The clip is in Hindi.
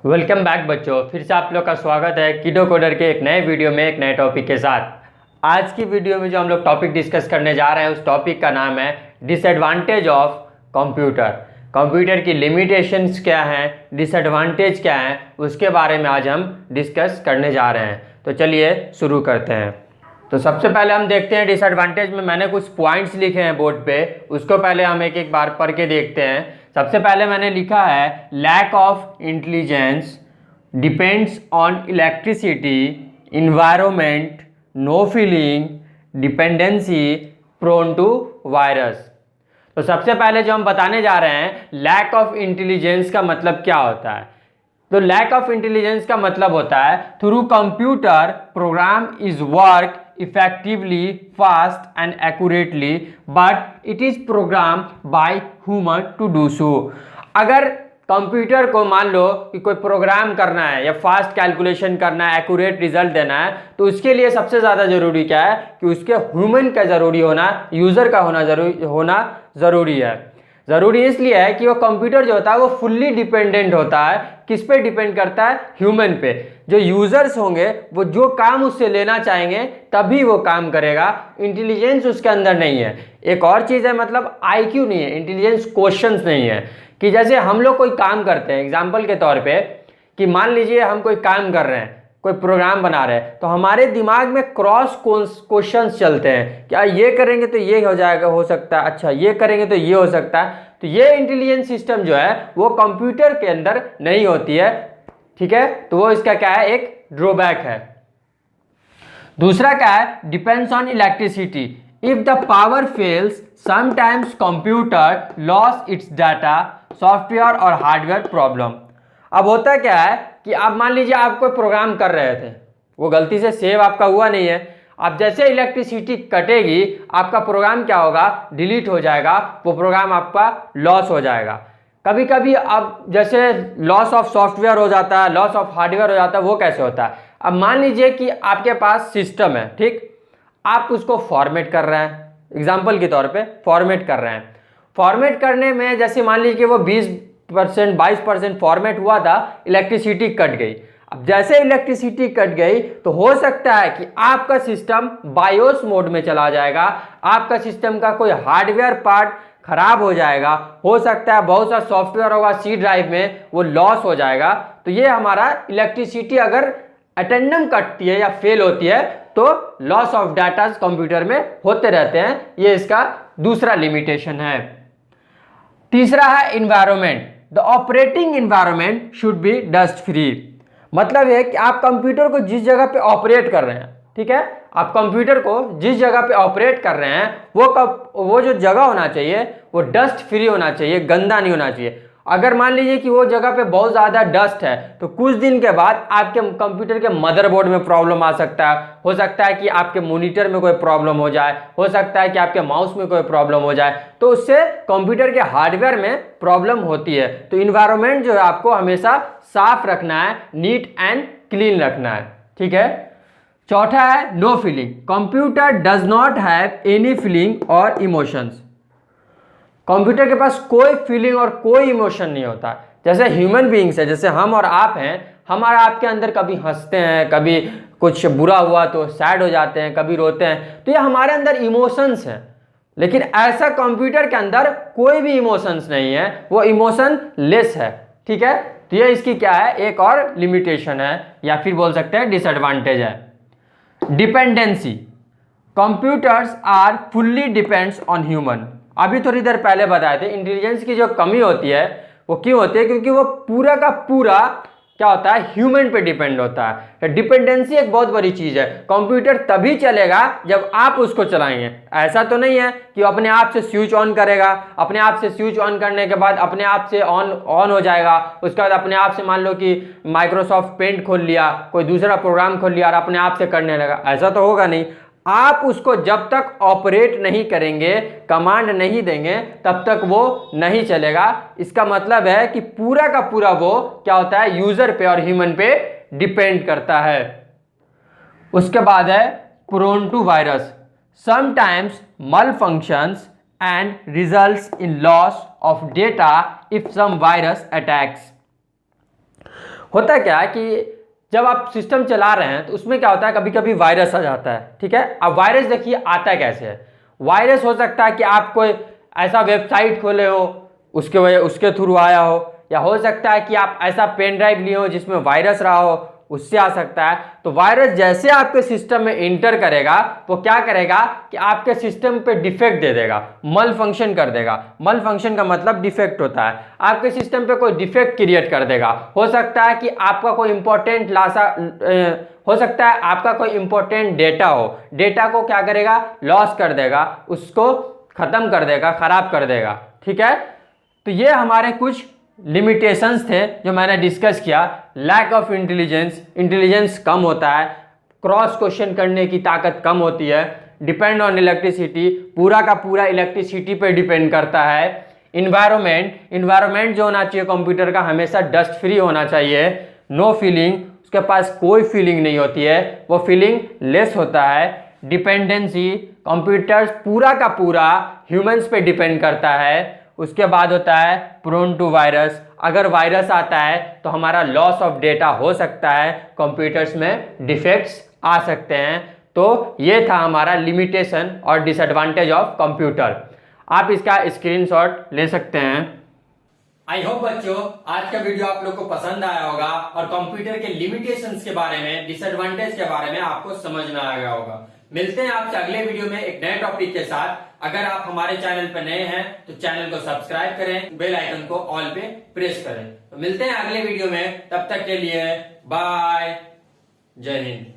वेलकम बैक बच्चों, फिर से आप लोग का स्वागत है कीटो कोडर के एक नए वीडियो में एक नए टॉपिक के साथ। आज की वीडियो में जो हम लोग टॉपिक डिस्कस करने जा रहे हैं उस टॉपिक का नाम है डिसएडवांटेज ऑफ कंप्यूटर। कंप्यूटर की लिमिटेशंस क्या हैं, डिसएडवांटेज क्या हैं, उसके बारे में आज हम डिस्कस करने जा रहे हैं। तो चलिए शुरू करते हैं। तो सबसे पहले हम देखते हैं डिसएडवांटेज में मैंने कुछ पॉइंट्स लिखे हैं बोर्ड पे, उसको पहले हम एक एक बार पढ़ के देखते हैं। सबसे पहले मैंने लिखा है lack of intelligence depends on electricity, environment, no feeling, dependency, prone to virus. तो सबसे पहले जो हम बताने जा रहे हैं लैक ऑफ इंटेलिजेंस का मतलब क्या होता है। तो लैक ऑफ इंटेलिजेंस का मतलब होता है through computer program is work effectively, fast and accurately, but it is programmed by human to do so। अगर कंप्यूटर को मान लो कि कोई प्रोग्राम करना है या फास्ट कैलकुलेशन करना है, एक्यूरेट रिजल्ट देना है, तो उसके लिए सबसे ज़्यादा ज़रूरी क्या है कि उसके ह्यूमन का ज़रूरी होना, यूज़र का होना ज़रूरी है। ज़रूरी इसलिए है कि वो कंप्यूटर जो होता है वो फुल्ली डिपेंडेंट होता है। किस पे डिपेंड करता है? ह्यूमन पे। जो यूज़र्स होंगे वो जो काम उससे लेना चाहेंगे तभी वो काम करेगा। इंटेलिजेंस उसके अंदर नहीं है। एक और चीज़ है, मतलब आईक्यू नहीं है, इंटेलिजेंस क्वेश्चंस नहीं है। कि जैसे हम लोग कोई काम करते हैं, एग्जाम्पल के तौर पर कि मान लीजिए हम कोई काम कर रहे हैं, कोई प्रोग्राम बना रहे हैं, तो हमारे दिमाग में क्रॉस क्वेश्चंस चलते हैं। क्या ये करेंगे तो ये हो जाएगा, हो सकता है, अच्छा ये करेंगे तो ये हो सकता है। तो ये इंटेलिजेंस सिस्टम जो है वो कंप्यूटर के अंदर नहीं होती है। ठीक है, तो वो इसका क्या है, एक ड्रॉबैक है। दूसरा क्या है, depends on electricity. If the power fails sometimes computer loss it's data, software और हार्डवेयर प्रॉब्लम। अब होता क्या है कि आप मान लीजिए आप कोई प्रोग्राम कर रहे थे, वो गलती से सेव आपका हुआ नहीं है। अब जैसे इलेक्ट्रिसिटी कटेगी आपका प्रोग्राम क्या होगा, डिलीट हो जाएगा, वो प्रोग्राम आपका लॉस हो जाएगा। कभी कभी अब जैसे लॉस ऑफ सॉफ्टवेयर हो जाता है, लॉस ऑफ हार्डवेयर हो जाता है। वो कैसे होता है? अब मान लीजिए कि आपके पास सिस्टम है, ठीक, आप उसको फॉर्मेट कर रहे हैं, एग्जाम्पल के तौर पे फॉर्मेट कर रहे हैं। फॉर्मेट करने में जैसे मान लीजिए कि वो 22% फॉर्मेट हुआ था, इलेक्ट्रिसिटी कट गई। अब जैसे इलेक्ट्रिसिटी कट गई तो हो सकता है कि आपका सिस्टम बायोस मोड में चला जाएगा, आपका सिस्टम का कोई हार्डवेयर पार्ट खराब हो जाएगा, हो सकता है बहुत सा सॉफ्टवेयर होगा सी ड्राइव में, वो लॉस हो जाएगा। तो ये हमारा इलेक्ट्रिसिटी अगर अटेंडम कटती है या फेल होती है तो लॉस ऑफ डाटा कंप्यूटर में होते रहते हैं। ये इसका दूसरा लिमिटेशन है। तीसरा है environment. The operating environment should be dust free. मतलब है कि आप कंप्यूटर को जिस जगह पे ऑपरेट कर रहे हैं, ठीक है, आप कंप्यूटर को जिस जगह पे ऑपरेट कर रहे हैं वो जो जगह होना चाहिए वो डस्ट फ्री होना चाहिए, गंदा नहीं होना चाहिए। अगर मान लीजिए कि वो जगह पे बहुत ज़्यादा डस्ट है तो कुछ दिन के बाद आपके कंप्यूटर के मदरबोर्ड में प्रॉब्लम आ सकता है, हो सकता है कि आपके मॉनिटर में कोई प्रॉब्लम हो जाए, हो सकता है कि आपके माउस में कोई प्रॉब्लम हो जाए, तो उससे कंप्यूटर के हार्डवेयर में प्रॉब्लम होती है। तो इन्वायरमेंट जो है आपको हमेशा साफ रखना है, नीट एंड क्लीन रखना है। ठीक है। चौथा है no feeling. Computer does not have any feeling और इमोशंस। कंप्यूटर के पास कोई फीलिंग और कोई इमोशन नहीं होता। जैसे ह्यूमन बीइंग्स है, जैसे हम और आप हैं, हमारा आपके अंदर कभी हंसते हैं, कभी कुछ बुरा हुआ तो सैड हो जाते हैं, कभी रोते हैं, तो ये हमारे अंदर इमोशंस हैं। लेकिन ऐसा कंप्यूटर के अंदर कोई भी इमोशंस नहीं है, वो इमोशन लेस है। ठीक है, तो ये इसकी क्या है, एक और लिमिटेशन है या फिर बोल सकते हैं डिसएडवांटेज है। Dependency. Computers are fully depends on human. अभी थोड़ी देर पहले बताए थे इंटेलिजेंस की जो कमी होती है वो क्यों होती है, क्योंकि वो पूरा का पूरा क्या होता है, ह्यूमन पे डिपेंड होता है। डिपेंडेंसी एक बहुत बड़ी चीज है। कंप्यूटर तभी चलेगा जब आप उसको चलाएंगे। ऐसा तो नहीं है कि अपने आप से स्विच ऑन करेगा, अपने आप से स्विच ऑन करने के बाद अपने आप से ऑन हो जाएगा, उसके बाद अपने आप से मान लो कि माइक्रोसॉफ्ट पेंट खोल लिया, कोई दूसरा प्रोग्राम खोल लिया और अपने आप से करने लगा। ऐसा तो होगा नहीं। आप उसको जब तक ऑपरेट नहीं करेंगे, कमांड नहीं देंगे, तब तक वो नहीं चलेगा। इसका मतलब है कि पूरा का पूरा वो क्या होता है, यूजर पे और ह्यूमन पे डिपेंड करता है। उसके बाद है prone to virus. Sometimes malfunctions and results in loss of data if some virus attacks. होता क्या है कि जब आप सिस्टम चला रहे हैं तो उसमें क्या होता है, कभी कभी वायरस आ जाता है। ठीक है, अब वायरस देखिए आता कैसे है। वायरस हो सकता है कि आप कोई ऐसा वेबसाइट खोले हो, उसके थ्रू आया हो, या हो सकता है कि आप ऐसा पेन ड्राइव लिए हो जिसमें वायरस रहा हो, उससे आ सकता है। तो वायरस जैसे आपके सिस्टम में इंटर करेगा वो क्या करेगा कि आपके सिस्टम पे डिफेक्ट दे देगा, मल फंक्शन कर देगा। मल फंक्शन का मतलब डिफेक्ट होता है, आपके सिस्टम पे कोई डिफेक्ट क्रिएट कर देगा। हो सकता है कि आपका कोई इंपॉर्टेंट हो सकता है आपका कोई इंपॉर्टेंट डेटा हो, डेटा को क्या करेगा, लॉस कर देगा, उसको खत्म कर देगा, खराब कर देगा। ठीक है, तो ये हमारे कुछ लिमिटेशंस थे जो मैंने डिस्कस किया। लैक ऑफ इंटेलिजेंस कम होता है, क्रॉस क्वेश्चन करने की ताकत कम होती है, डिपेंड ऑन इलेक्ट्रिसिटी, पूरा का पूरा इलेक्ट्रिसिटी पे डिपेंड करता है। इन्वायरमेंट जो होना चाहिए कंप्यूटर का हमेशा डस्ट फ्री होना चाहिए। नो फीलिंग, उसके पास कोई फीलिंग नहीं होती है, वो फीलिंग लेस होता है। डिपेंडेंसी, कंप्यूटर पूरा का पूरा ह्यूमंस पे डिपेंड करता है। उसके बाद होता है प्रोन टू वायरस, अगर वायरस आता है तो हमारा लॉस ऑफ डेटा हो सकता है, कंप्यूटर्स में डिफेक्ट्स आ सकते हैं। तो ये था हमारा लिमिटेशन और डिसएडवांटेज ऑफ कंप्यूटर। आप इसका स्क्रीनशॉट ले सकते हैं। आई होप बच्चों आज का वीडियो आप लोग को पसंद आया होगा और कंप्यूटर के लिमिटेशंस के बारे में, डिसएडवांटेज के बारे में आपको समझ में आ गया होगा। मिलते हैं आपसे अगले वीडियो में एक नए टॉपिक के साथ। अगर आप हमारे चैनल पर नए हैं तो चैनल को सब्सक्राइब करें, बेल आइकन को ऑल पे प्रेस करें। तो मिलते हैं अगले वीडियो में, तब तक के लिए बाय, जय हिंद।